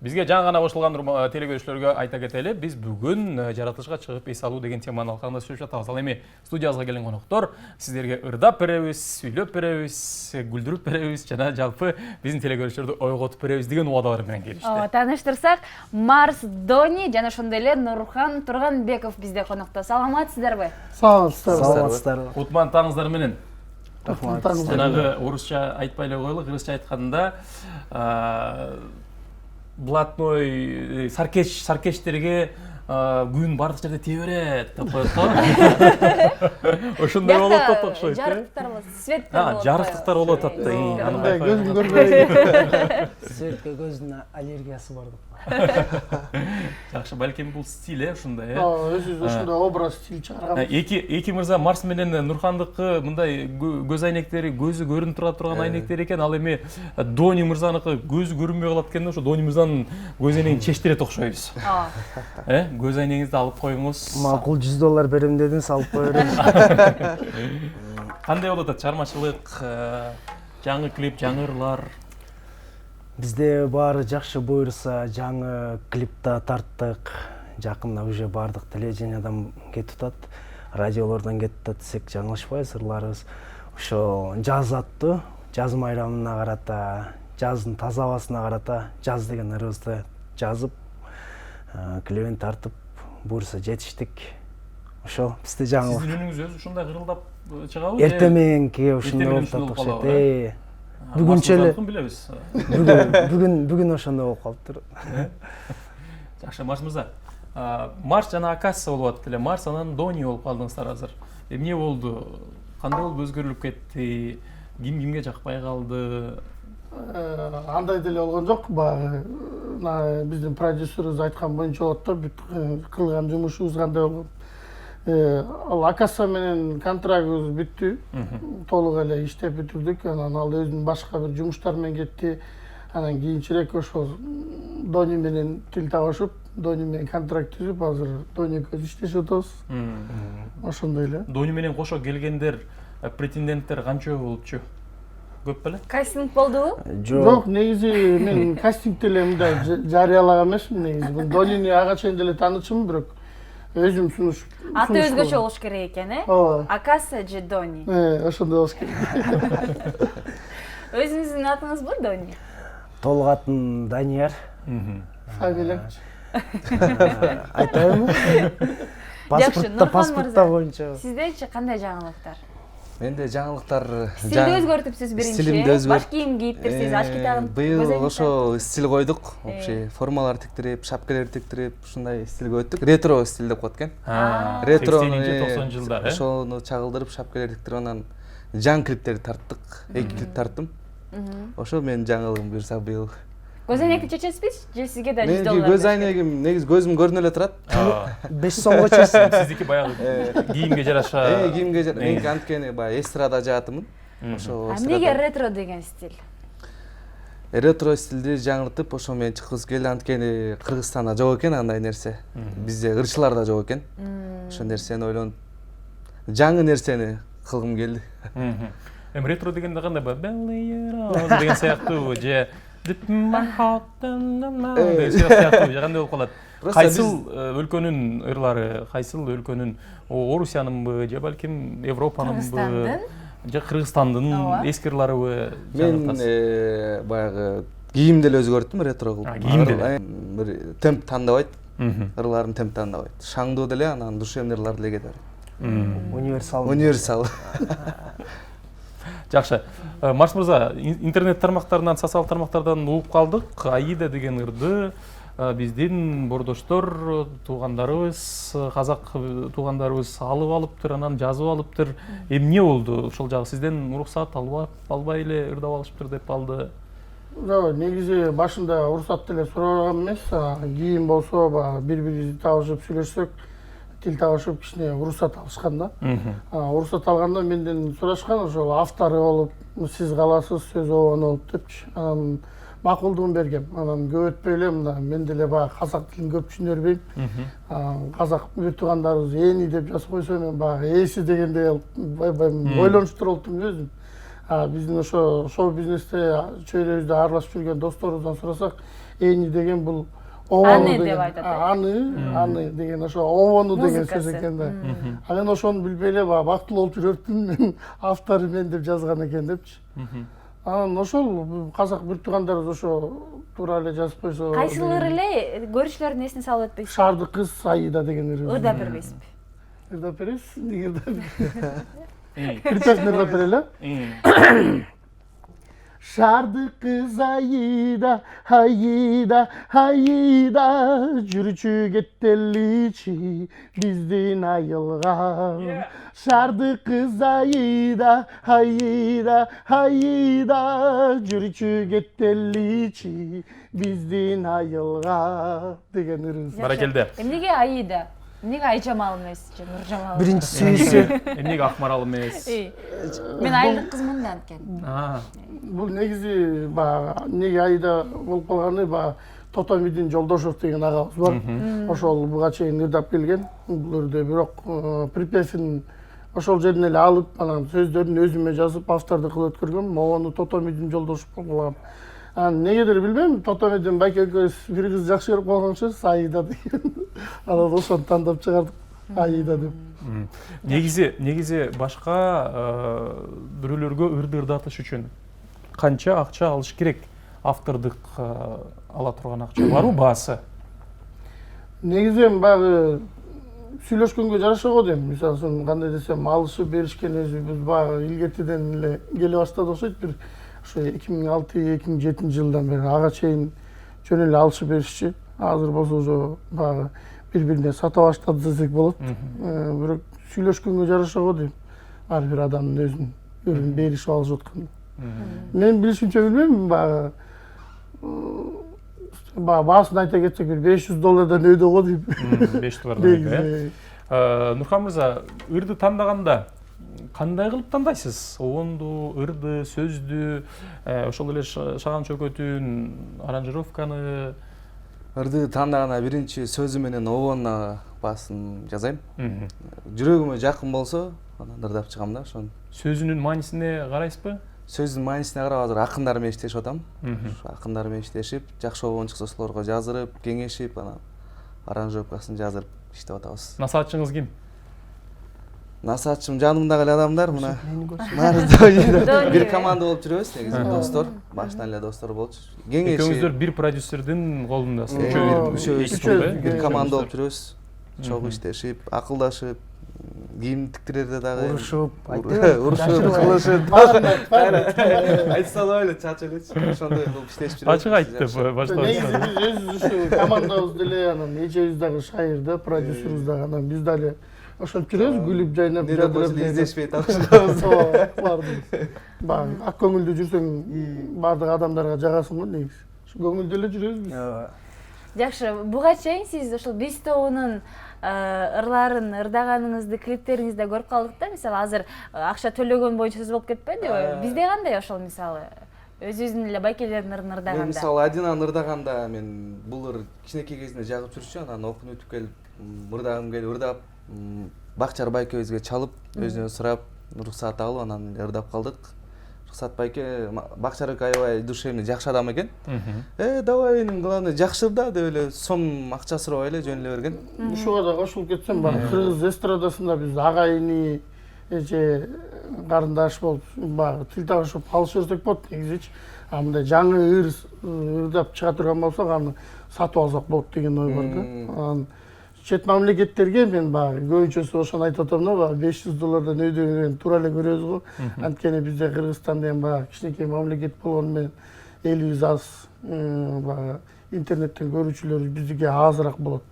Бизге жаңа гана кошулган телекөрүүчүлөргө айта кетели, биз бүгүн жаратылышка чыгып эс алуу деген теманын алкагында сүйлөшүп жатабыз. Ал эми студиябызга келген коноктор сиздерге ырдап беребиз, сүйлөп беребиз, күлдүрүп беребиз жана жалпы биздин телекөрүүчүлөрдү ойготуп беребиз деген убадалар менен келишти. Тааныштырсак, Марс Дони жана ошондой эле Нурхан Турганбеков бизде конокто. Саламатсыздарбы? Саламатсыздарбы. Кутман таңыңыздар менен. Рахмат. Жанагы орусча айтпай эле коелу, кыргызча айтканда блатной саркечтерге күн бардык жерде тие берет деп коет го. Ошондой болуп атат окшойт. Жарыктыктар болот, светтер болот. Жарыктыктар болуп атат. Андай көзүм көрбөй. Светке көзүнүн аллергиясы бар деп. Жакшы, балким бул стиль ушундай, Өзү ушундай образ стиль чыгарган. Эки мырза Марс менен Нурхандыкы мындай көз айнектери, көзү көрүнүп турган айнектер экен. Ал эми Дони мырзаныкы көзү көрүнбөй калат экен. Ошо Дони мырзанын көз айнегин чечтирет окшойбуз. Көз айнегиңизди алып коюңуз. Макул $100 берем дедиңиз, алып кое берем. Кандай болуп атат чыгармачылык, жаңы клип, жаңы ырлар? Бизде баары жакшы буйруса, жаңы клипта тарттык. Жакында уже бардык телевидениядан кетип атат, радиолордон кетип атат десек жаңылышпайбыз. Ырларыбыз ошо жаз аттуу, жаз майрамына карата, жаздын таза абасына карата жаз деген ырыбызды жазып, клибин тартып, буйруса жетиштик. Ошо бизде жаңылык. Сиздин үнүңүз өзү ушундай кырылдап чыгабы? Эртең мененки ушундай болуп атат. Бүгүнчө эле билебиз. Бүгүн ошондой болуп калыптыр. Жакшы, Марс мырза. Марс жана Акасса болуп атты эле. Марс анан Дони болуп калдыңыздар азыр. Эмне болду? Кандай болуп өзгөрүлүп кетти? Ким кимге жакпай калды? Андай деле болгон жок. Баягы биздин продюсерибиз айткан боюнча болот да, бүт кылган жумушубуз кандай болгон. Ал Акасса менен контрактыбыз бүттү. Толук эле иштеп бүтүрдүк. Анан ал өзүнүн башка бир жумуштар менен кетти. Анан кийинчерээк ошо Дони менен тил табышып, Дони менен контракт түзүп, азыр Дони экөөбүз иштешип атабыз. Ошондой эле. Дони менен кошо келгендер, претенденттер канча болчу? Көп беле? Кастинг болдубу? Жок, негизи мен кастинг деле мындай жарыялаган эмесмин негизи. Донини ага чейин деле таанычумун, бирок өзүм сунуш. Аты өзгөчө болуш керек экен, Ооба. Акасса же Дони? Ошондой болуш керек. Өзүңүздүн атыңызбы Дони? Толук атым Данияр. Фамилия. Айтайынбы? Паспортта боюнча. Сиздечи кандай жаңылыктар? Менде жаңылыктар Стилди өзгөртүпсүз биринчи. Баш кийим кийиптирсиз, очки тагып. Быйыл ошо стиль койдук. Вообще формалар тиктирип, шапкалар тиктирип, ушундай стилге өттүк. Ретро стиль деп коет экен. Ретро 80-90 жылдар, ошону чагылдырып, шапкалар тиктирип, анан жаңы клиптерди тарттык. 2 клип тарттым. Ошо менин жаңылыгым буюрса быйыл. Көз айнекти чечесизби же сизге да $100? Менин көз айнегим негизи көзүм көрүнө эле турат. 5 сомго чечсин. Сиздики баягы кийимге жараша. Кийимге жараша. Мен анткени баягы эстрада жаатымын. Ошо эмнеге ретро деген стиль? Ретро стилди жаңыртып, ошо мен чыккыбыз келди. Анткени Кыргызстанда жок экен андай нерсе. Бизде ырчыларда жок экен. Ошол нерсени ойлонуп, жаңы нерсени кылгым келди. Эми ретро дегенде кандай деген сыяктуу же кандай болуп калат? Кайсыл өлкөнүн ырлары, кайсыл өлкөнүн, Орусиянынбы же балким Европанынбы же Кыргызстандын эски ырларыбы? Мен баягы кийимди эле өзгөрттүм ретро кылып. Кийимди эле. Бир темп тандабайт. Ырларым темп тандабайт. Шаңдуу деле, анан душевный ырлар деле кетет. Универсал. Жакшы. Марс мырза, интернет тармактарынан, социалдык тармактардан угуп калдык. Аида деген ырды биздин бордоштор, туугандарыбыз, казак туугандарыбыз алып алыптыр, анан жазып алыптыр. Эмне болду? Ошол жагы сизден уруксат албай эле ырдап алышыптыр деп алды. Жок, негизи башында уруксат деле сураган эмес. Кийин болсо баягы бири-бирибизди табышып сүйлөшсөк, тил табышып кичине уруксат алышкан да. Уруксат алганда менден сурашкан, ошол автору болуп, сиз каласыз, сөз обон болуп депчи. Анан макулдугун бергем. Анан көп өтпөй эле мына мен деле баягы казак тилин көп түшүнө бербейм. Казак туугандарыбыз эни деп жазып койсо мен баягы эси дегенде ойлонуштур болуптум өзүм. Биздин ошо шоу бизнесте чөйрөбүздө аралашып жүргөн досторубуздан сурасак, Эни деген бул Аны деп айтат. Аны деген ошо обону деген сөз Музыкасы. экен да. Мен ошону билбей эле бактылуу болуп жүрөптүм, мен автору мен деп жазган экен депчи. Анан ошол казак бир туугандарыбыз ошо туура эле жазып койсо. Кайсылары эле көрүүчүлөрдүн эсине салып өтпөйсүз? Шаардык кыз Аида деген Ырдап бербейсизби? Ырдап бересиз? Эмнеге ырдап ырдап берели? Шаардык кыз Аида, Аида, Аида, жүрчү кеттеличи биздин айылга. Шаардык кыз Аида, Аида, Аида, жүрчү кеттеличи биздин айылга деген ырыбыз. Баракелде. Эмнеге Аида? Эмнеге Айжамал эмес же Нуржамал? Биринчи сүйүүсү. Эмнеге Акмарал эмес? Мен айылдык кызмын да анткени. Бул негизи неге Аида болуп калганы Тотомидин Жолдошов деген агабыз бар. Ошол буга чейин ырдап келген. Бул ырды бирок припевин ошол жерден эле алып, анан сөздөрүн өзүмө жазып, автордук кылып өткөргөм. Могону Тотомидин Жолдошов болуп калган. Негедир билбейм, Тотомидин байке экөөбүз бир кыз жакшы көрүп калганчыбыз, Аида деген. Анан ошону тандап чыгардык, Аида деп. Негизи башка бирөөлөргө ырды ырдатыш үчүн канча акча алыш керек? Автордук ала турган акча барбы, баасы? Негизи баягы сүйлөшкөнгө жараша го дейм. Мисалы үчүн кандай десем, алышып беришкенибиз баягы илгертиден эле келе баштады окшойт. Бир ошо 2006-2007 жылдан бери ага чейин жөн эле алышып беришчи. Азыр болсо уже баягы бири-бирине сата баштады десек болот. Бирок сүйлөшкөнгө жараша го дейм. Ар бир адамдын өзүнүн беришип алышып аткан. Мен билишимче билбейм, баасын айта кетсек бир $500 өйдө го дейм. $500. Нурхан мырза, ырды тандаганда кандай кылып тандайсыз? Обонду, ырды, сөздү, ошол эле Шаган Чөкөтүн аранжировканы? Ырды тандаганда биринчи сөзү менен обонуна баасын жазайм. Жүрөгүмө жакын болсо, анан ырдап чыгам да ошону. Сөзүнүн маанисине карайсызбы? Сөздүн маанисине карап азыр акындар менен иштешип атам. Акындар менен иштешип, жакшы обон чыкса ошолорго жаздырып, кеңешип, анан аранжировкасын жаздырып иштеп атабыз. Насаатчыңыз ким? Насаатчым жанымдагы эле адамдар, мына бир команда болуп жүрөбүз, негизи достор, баштан эле достор болчу. Экөөңүздөр бир продюсердин колундасыз. Үчөөбүз бир команда болуп жүрөбүз. Чогуу иштешип, акылдашып, кийим тиктирерде дагы урушуп, кылышып, айтып салбайлы, чачып элечи. Ошондой кылып иштешип жүрөбүз. Ачык айт деп баштап. Негизи биз өзүбүз ушу командабыз деле, анан эжебиз дагы шайыр да, продюсерибиз дагы, анан биз дагы ошентип жүрөбүз, күлүп жайнап, жадырап издешпей табышабыз. Ак көңүлдүү жүрсөң, баардык адамдарга жагасың го негизи. Ушу көңүлдүү эле жүрөбүз биз. Жакшы, буга чейин сиз ошол биз тобунун ырларын, ырдаганыңызды, клиптериңизди көрүп калдык да. Мисалы, азыр акча төлөгөн боюнча сөз болуп кетпедиби? Бизде кандай ошол мисалы? Өзүбүздүн эле байкелердин ырын ырдаганда. Мен мисалы Адинаны ырдаганда мен бул ыр кичинекей кезинде жагып жүрчү, анан окуп өтүп келип, ырдагым келип ырдап, Бакчар байкебизге чалып, өзүнөн сурап, уруксаат алып, анан ырдап калдык. Руксат байке, Бакчар аябай душевный, жакшы адам экен. Давай, главное, жакшы ырда деп эле сом акча сурабай эле жөн эле берген. Ушуга да кошулуп кетсем, кыргыз эстрадасында биз агайыны же карындаш болуп, тил табышып алыша берсек болот негизичи. Мындай жаңы ырдап чыга турган болсок, аны сатып алсак болот деген ой бар да. Чет мамлекеттерге мен көбүнчөсү ошону айтып атам да, $500 өйдөгөн туура эле көрөбүз го. Анткени бизде Кыргызстан деген кичинекей мамлекет болгону менен элибиз аз, интернеттен көрүүчүлөр биздики азыраак болот.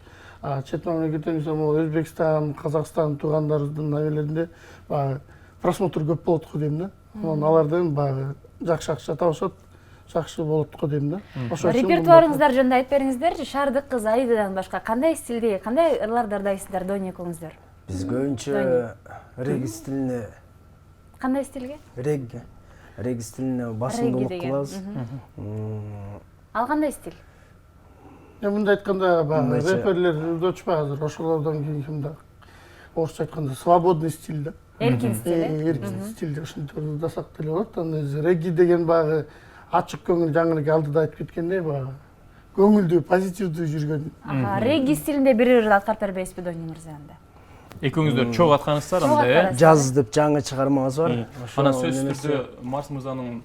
Чет мамлекетте мисалы Өзбекстан, Казакстан туугандарыбыздын небелеринде просмотр көп болот го дейм да. Анан алардан жакшы акча табышат. Жакшы болот го дейм да. Репертуарыңыздар жөнүндө айтып бериңиздерчи. Шаардык кыз Аидадан башка кандай стилде, кандай ырларды ырдайсыздар, Доня экөөңүздөр? Биз көбүнчө реги стилине. Кандай стилге? Реги стилине басымдуулук кылабыз. Ал кандай стиль? Мындай айтканда, рэперлер ырдоочу азыр ошолордон кийин кимде? Орусча айтканда свободный стиль да. эркин стиль. Эркин стилде ушинтип ырдасак деле болот. Анан өзү регги деген баягы ачык көңүл жаңырык алдыда айтып кеткендей баягы көңүлдүү, позитивдүү жүргөн. Регги стилинде бир-бирибизди аткарып бербейсизби Дони мырза анда? Экөөңүздөр чогуу аткарыңыздар анда, э? Жаз деп жаңы чыгармабыз бар. Анан сөзсүз түрдө Марс мырзанын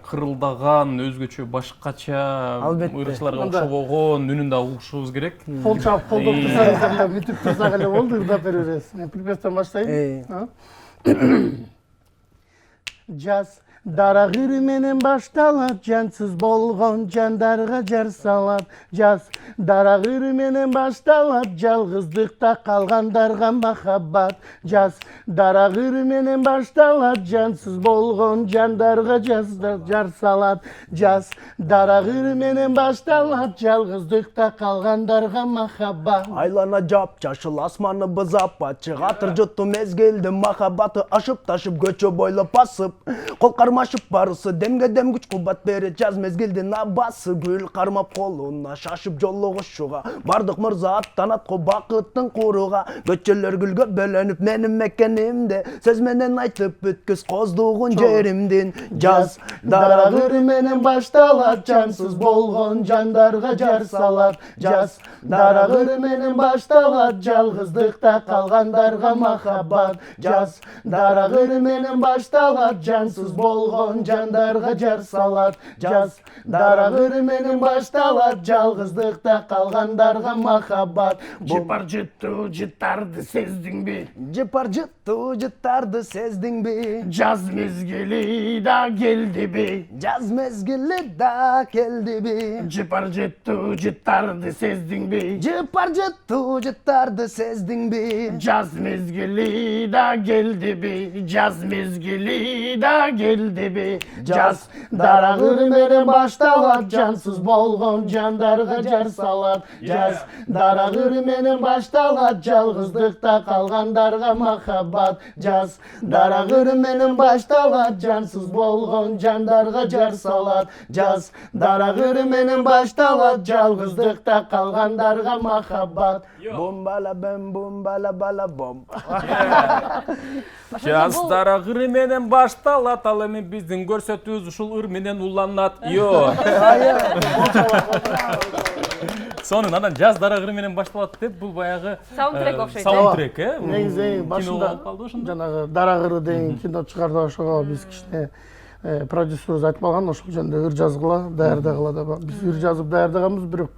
кырылдаган, өзгөчө башкача ырчыларга окшобогон үнүн да угушубуз керек. Кол чаап колдоп турсаңыздар эле, бүтүп турсак эле болду, ырдап бере бересиз. Мен припевтен баштайын. Жаз дарагыр менен башталат, жансыз болгон жандарга жар салат. Жаз дарагыр менен башталат, жалгыздыкта калгандарга махаббат. Жаз дарагыр менен башталат, жансыз болгон жандарга жар салат. Жаз дарагыр менен башталат, жалгыздыкта калгандарга махаббат. Айлана жап, жашыл асманы бызап, ачык атыр жутту мезгилди махаббаты ашып ташып көчө бойлоп басып. Кол кармашып барысы демге дем күч кубат берет жаз мезгилдин абасы гүл кармап колуна шашып жолугушууга бардык мырза аттанат го бакыттын кууруга көчөлөр гүлгө бөлөнүп менин мекенимде сөз менен айтып бүткүз коздугун жеримдин. Жаз дарагыр менен башталат, жансыз болгон жандарга жар салат. Жаз дарагыр менен башталат, жалгыздыкта калгандарга махаббат. Жаз дарагыр менен башталат, жансыз болгон жандарга жар салат. Жаз дарагыр менен башталат, жалгыздыкта калгандарга махаббат. Жыпар жыттуу жыттарды сездиңби? Жыпар жыттуу жыттарды сездиңби? Жаз мезгили да келдиби? Жаз мезгили да келдиби? Жыпар жыттуу жыттарды сездиңби? Жыпар жыттуу жыттарды сездиңби? Жаз мезгили да келдиби? Жаз мезгили да келдиби? Жаз дарагыр менен башталат, жансыз болгон жандарга жар салат. Жаз дарагыр менен башталат, жалгыздыкта калгандарга махаббат. Жаз дарагыр менен башталат, жансыз болгон жандарга жар салат. Жаз дарагыр менен башталат, жалгыздыкта калгандарга махаббат. Бумбала бем бумбала бала бом. Жаз дарагыр менен башталат, ал эми биздин көрсөтүүбүз ушул ыр менен уланат. Йо. Сонун анан жаз дарагыр менен башталат деп бул баягы саундтрек окшойт. Саундтрек, Негизи башында жанагы дарагыры деген кино чыгарды, ошого биз кичине продюсерибиз айтып калган, ошол жөнүндө ыр жазгыла, даярдагыла деп. Биз ыр жазып даярдаганбыз, бирок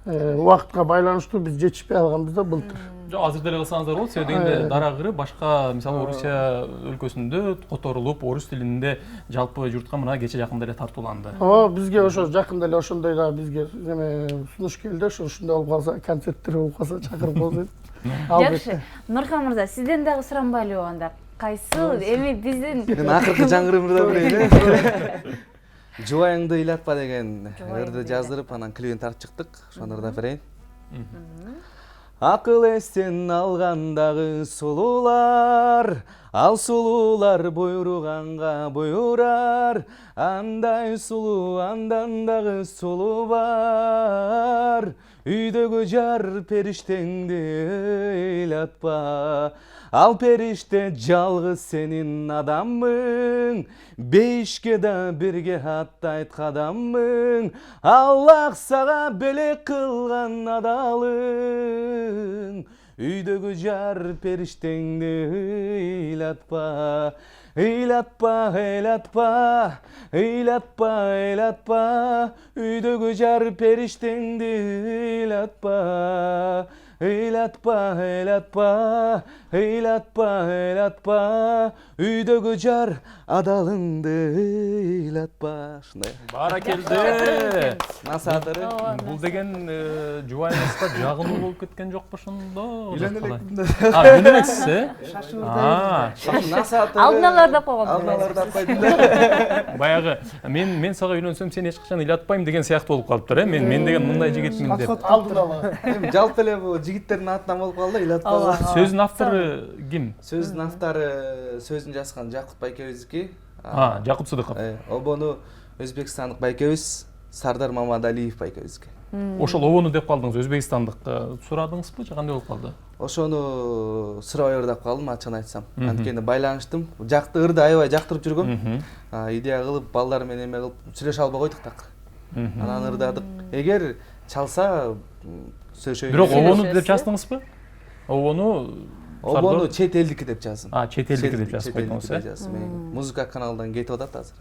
убакытка байланыштуу биз жетишпей алганбыз да былтыр. Азыр деле кылсаңыздар болот, себеби дегенде дарагыры башка, мисалы Орусия өлкөсүндө которулуп, орус тилинде жалпы журтка мына кече жакында эле тартууланды. Бизге ошо жакында эле ошондой да бизге сунуш келди, ошондой болуп калса, концерттер болуп калса чакырып коебуз. Жакшы. Нурхан мырза, сизден дагы суранбайлыбы анда? Кайсы эми биздин Мен акыркы жаңырымды берейин. Жубайыңды ыйлатпа деген ырды жаздырып, анан клипин тартып чыктык. Ошону ырдап берейин. Акыл эстен алгандагы сулуулар, ал сулуулар буйруганга буйрар. Андай сулуу, андан дагы сулуу бар. Үйдөгү жар периштеңди ыйлатпа. Ал периште жалгыз сенин адамың, бейишке да бирге аттайт кадамың. Аллах сага белек кылган адалың. Үйдөгү жар периштеңди ыйлатпа. Ыйлатпа, ыйлатпа, ыйлатпа, ыйлатпа. Үйдөгү жар периштеңди ыйлатпа. Ыйлатпа, ыйлатпа, ыйлатпа, ыйлатпа. Үйдөгү жар адалыңды ыйлатпа. Ушундай. Баракелде. Насаатыры. Бул деген жубайыңызга жагынуу болуп кеткен жокпу ошондо? Үйлөнө элекмин. Үйлөнө элексиз, э? Насаатыры. алдын ала ырдап койгон. Алдын ала ырдап койдум. Баягы мен сага үйлөнсөм сени эч качан ыйлатпайм деген сыяктуу болуп калыптыр, э? Мен деген мындай жигитмин деп. Алдын ала. Эми жалпы эле бул жигиттердин атынан болуп калды, ыйлатпагыла. Сөздүн автору ким? Сөздүн автору, сөзүн жазган Жакут байкебиздики. Жакут Сыдыков. Обону өзбекстандык байкебиз. Сардар Мамадалиев байкебизге. Ошол обону деп калдыңыз, өзбекстандык сурадыңызбы же кандай болуп калды? Ошону сурабай ырдап калдым, ачыгын айтсам. Анткени байланыштым. Жакты ырды аябай жактырып жүргөм. Идея кылып, балдар менен эме кылып сүйлөшө албай койдук так. Анан ырдадык. Эгер чалса сөйлөшөйүн. Бирок обону деп жаздыңызбы? Обону чет элдики деп жаздым. Чет элдики деп жазып койдуңуз, Музыка каналынан кетип атат азыр.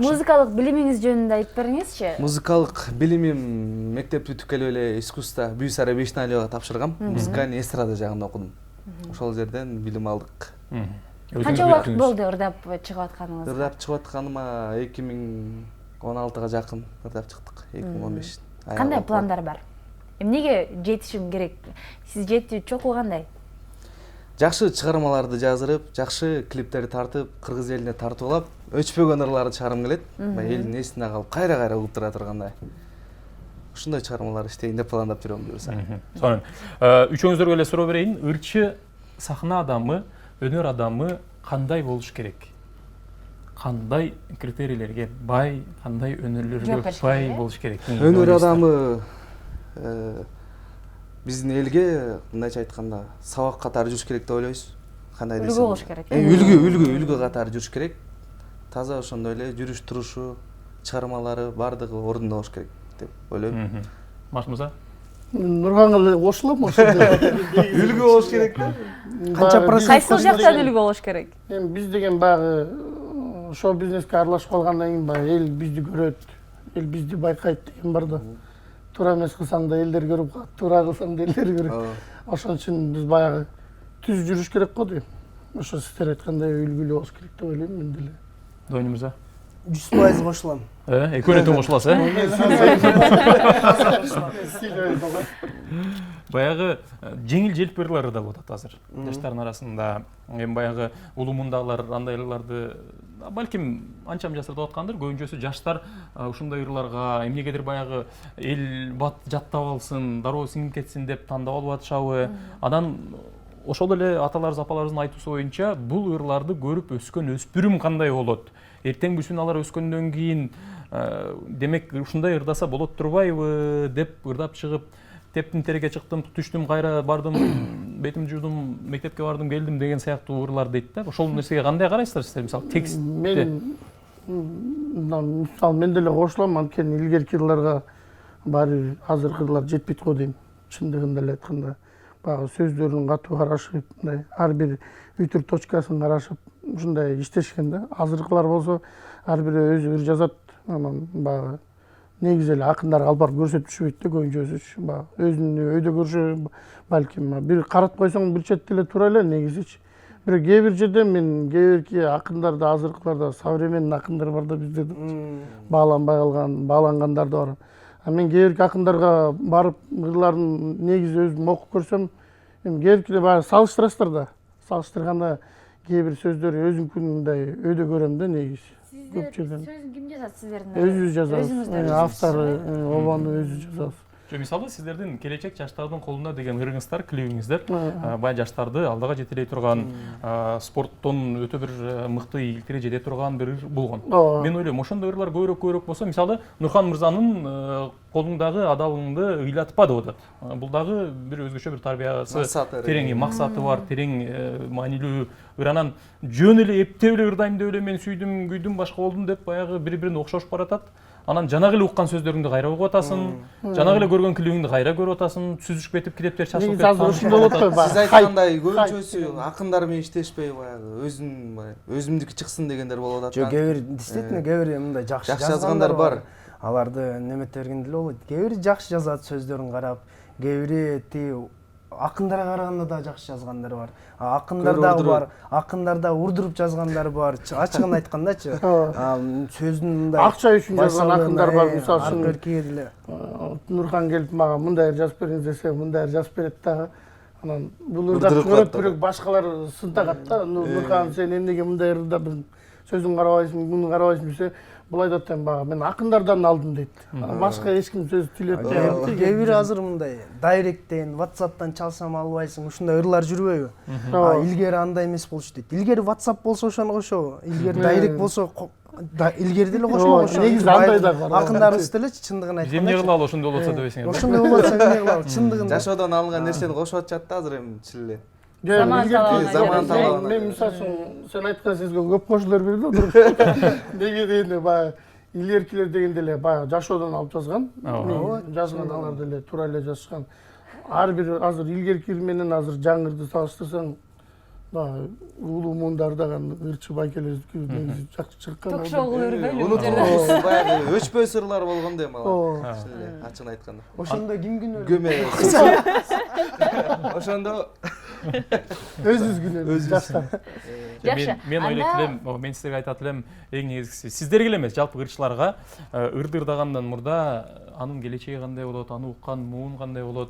Музыкалык билимиңиз жөнүндө айтып бериңизчи. Музыкалык билимим мектеп бүтүп келип эле искусство Бүйсара Бешналиева тапшыргам. Музыкальный эстрада жагында окудум. Ошол жерден билим алдык. Канча убакыт болду ырдап чыгып атканыңызга? Ырдап чыгып атканыма 2016 жакын ырдап чыктык. 2015. Кандай пландар бар? Эмнеге жетишим керек? Сиз чокуу кандай? Жакшы чыгармаларды жаздырып, жакшы клиптерди тартып, кыргыз элине тартып алып, өчпөгөн ырларды чыгаргым келет. Элдин эсине калып, кайра угуп тура тургандай. Ушундай чыгармалар иштейин деп пландап жүрөм буюрса. Сонун. Үчөөңүздөргө эле суроо берейин. Ырчы сахна адамы, өнөр адамы кандай болуш керек? Кандай критерийлерге бай, кандай өнөрлөргө бай болуш керек? Өнөр адамы биздин элге мындайча айтканда сабак катары жүрүш керек деп ойлойбуз. Кандай десем? Үлгү болуш керек. Үлгү катары жүрүш керек. Таза ошондой эле жүрүш турушу, чыгармалары бардыгы ордунда болуш керек деп ойлойм. Маш мырза? Нурганга эле кошулам ошондо. Үлгү болуш керек да. Канча процент? Кайсыл жактан үлгү болуш керек? Эми биз деген баягы шоу бизнеске аралашып калгандан кийин баягы эл бизди көрөт, эл бизди байкайт деген бар да. Туура эмес кылсаң да элдер көрүп калат, туура кылсаң да элдер көрөт. Ошон үчүн биз баягы түз жүрүш керек го дейм. Ошо сиздер айткандай үлгүлүү болуш керек деп ойлойм мен деле. Дойну мырза? 100% кошулам. Экөөнө тең кошуласыз, Баягы жеңил желпи ырлар да болот азыр жаштардын арасында. Эми баягы улумундагылар андай ырларды балким анчам жасырып аткандыр. Көбүнчөсү жаштар ушундай ырларга эмнегедир баягы эл бат жаттап алсын, дароо сиңип кетсин деп тандап алып атышабы. Анан ошол эле аталарыбыз, апаларыбыздын айтуусу боюнча бул ырларды көрүп өскөн өспүрүм кандай болот? Эртең бүсүн алар өскөндөн кийин демек ушундай ырдаса болот турбайбы деп ырдап чыгып, тептин тереке чыктым, түштүм, кайра бардым, бетим жуудум, мектепке бардым, келдим деген сыяктуу ырлар дейт да. Ошол нерсеге кандай карайсыздар сиздер? Мисалы текстте. Мен деле кошулам, анткени илгерки ырларга баары азыркы ырлар жетпейт го дейм. Чындыгында эле айтканда, баягы сөздөрүн катуу карашып, мындай ар бир үтүр точкасын карашып, ушундай иштешкен да. Азыркылар болсо ар бири өзү ыр жазат, анан баягы негизи эле акындар алып барып көрсөтүшпөйт да көбүнчөсүчү. Баягы өзүнүн өйдө көрүшү балким бир каратып койсоң бир четте эле туура эле негизичи. Бирок кээ бир жерде мен кээ бирки акындарда, азыркыларда современный акындар бар да бизде бааланбай калган, баалангандар да бар. Мен кээ бирки акындарга барып ырларын негизи өзүм окуп көрсөм, эми кээ биркиде баягы салыштырасыздар да. Салыштырганда кээ бир сөздөрү өзүмкүндай өйдө көрөм да негизи. Сөзүн ким жазат сиздердин? Өзүбүз жазабыз. Автору, обону өзү жазабыз. Мисалы сиздердин келечек жаштардын колунда деген ырыңыздар, клибиңиздер бай жаштарды алдыга жетелей турган, спорттон өтө бир мыкты ийгиликтерге жете турган бир ыр болгон. Мен ойлойм, ошондой ырлар көбүрөөк болсо, мисалы Нурхан мырзанын колуңдагы адалыңды ыйлатпа деп атат. Бул дагы бир өзгөчө бир тарбиясы терең, максаты бар, терең маанилүү ыр. Анан жөн эле эптеп эле ырдайм деп эле мен сүйдүм, күйдүм, башка болдум деп баягы бири-бирине окшошуп баратат. Анан жанагы эле уккан сөздөрүңдү кайра угуп атасың, жанагы эле көргөн клибиңди кайра көрүп атасың, сүзүшүп кетип, китептер чачылып кетип. Ошондой болот го. Сиз айткандай көбүнчөсү акындар менен иштешпей баягы өзүмдүкү чыксын дегендер болуп атат. Жок, кээ бир действительно кээ бир мындай жакшы жазгандар бар. Аларды немете бергенде эле болот. Кээ бири жакшы жазат сөздөрүн карап, кээ бири тиги акындарга караганда да жакшы жазгандар бар. Акындар бар, акындарда урдуруп жазгандар бар. Ачыгын айткандачы, сөздүн мындай акча үчүн жазган акындар бар. Мисалы үчүн Нурхан келип мага мындай жазып бериңиз десе, мындай жазып берет дагы. Анан бул ырдап көрөт, бирок башкалар сынтагат да. Нурхан, сен эмнеге мындай ырдап сөзүн карабайсың, муну карабайсың десе, бул айтат эми бага мен акындардан алдым дейт. Башка эч ким сөз тилеп кээ бири азыр мындай дайректтен, WhatsApp'тан чалсам албайсың, ушундай ырлар жүрбөйбү? Илгери андай эмес болчу дейт. Илгери WhatsApp болсо ошону кошобу? Илгери дайрект болсо илгери деле кошмо ошо. Негизи андай да бар. Акындарыбыз делечи чындыгын Биз эмне айтканда. кылалы ошондой болот дебесиңер. Ошондой болот эмне кылалы чындыгында. Жашоодон алынган нерсени кошуп атышат да азыр эми чиле. Заман талабына Заман талабына. Мен мисалы үчүн сен айткан сизге көп кошулар берди го. Неге дегенде баягы илгеркилер дегенде эле баягы жашоодон алып жазган. Жазган алар деле туура эле жазышкан. Ар бир азыр илгеркилер менен азыр жаңырды салыштырсаң, баягы улуу мундардаган ырчы байкелердики негизи жакшы чыккан. Ток-шоу кылып бербейлби? Унутулуп баягы өчпөй сырлар болгон дейм ала. Чиле ачыгын айтканда. Ошондо ким күнөө? Көмө. Ошондо Өзүбүз күнөө жаштар. Жакшы. Мен ойлойт элем, мен сиздерге айтат элем, эң негизгиси сиздерге эле эмес, жалпы ырчыларга ырды ырдагандан мурда анын келечеги кандай болот, аны уккан муун кандай болот,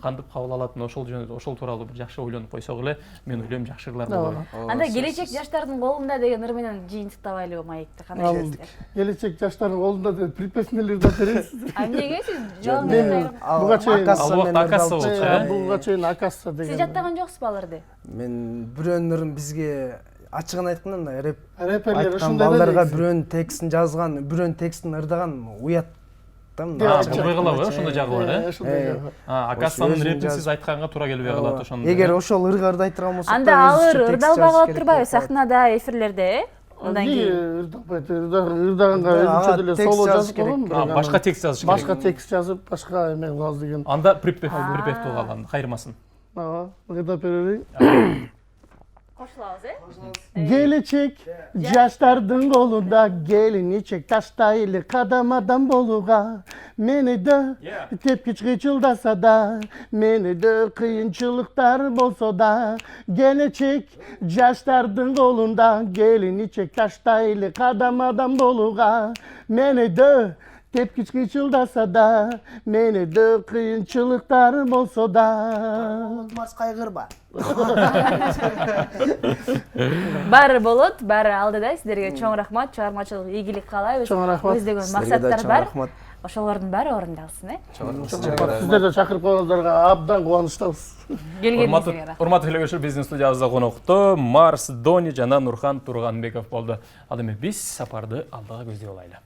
кантип кабыл алатын ошол тууралуу бир жакшы ойлонуп койсок эле, мен ойлойм жакшы ырлар болот. Анда келечек жаштардын колунда деген ыр менен жыйынтыктабайлыбы маекти кандай сездиңер? Келечек жаштардын колунда деп припевкалерди да бересиз. Эмнеге сиз жол Мен менен буга чейин Акасы болчу, буга чейин акасса деген. сиз жаттаган жоксузбу аларды? Мен бирөөнүн ырын бизге ачыгын айтканда Рэперлер айткан ушундай да. балдарга бирөөнүн текстин жазган, бирөөнүн текстин ырдаган уят. Чыкпай калабы, ошондой жагы бар, э? Ошондой жагы. Акасанын репин сиз айтканга туура келбей калат ошондой. Эгер ошол ырга ырдайт турган болсок, Анда алыр ырдалбай калып турбайбы сахнада, эфирлерде, э? Андан кийин ырдаганга өзүнчө деле соло жазып койгон. Башка текст жазыш керек. Башка текст жазып, башка эме кылабыз деген. Анда припев калган, кайырмасын. Ырдап берели. кошулабыз, э? Gelecek жаштардын колунда келиничек таштайлы кадамадан болууга мени да тепкич кыйчылдаса да мени да кыйынчылыктар болсо да келечек жаштардын колунда келиничек таштайлы кадамадан болууга мени да тепкич кыйчылдаса да мени да кыйынчылыктар болсо да Марс кайгырба. Баары болот, баары алдыда. Сиздерге чоң рахмат, чыгармачылык ийгилик каалайбыз. Чоң рахмат. Көздөгөн максаттар бар. Ошолордун баары орундалсын, э? Сиздер да чакырып койгондорго абдан кубанычтабыз. Келгениңизге рахмат. Урматтуу телекөрүүчүлөр, биздин студиябызда коноктоо Марс Дони жана Нурхан Турганбеков болду. Ал эми биз сапарды алдыга көздөй алайлы.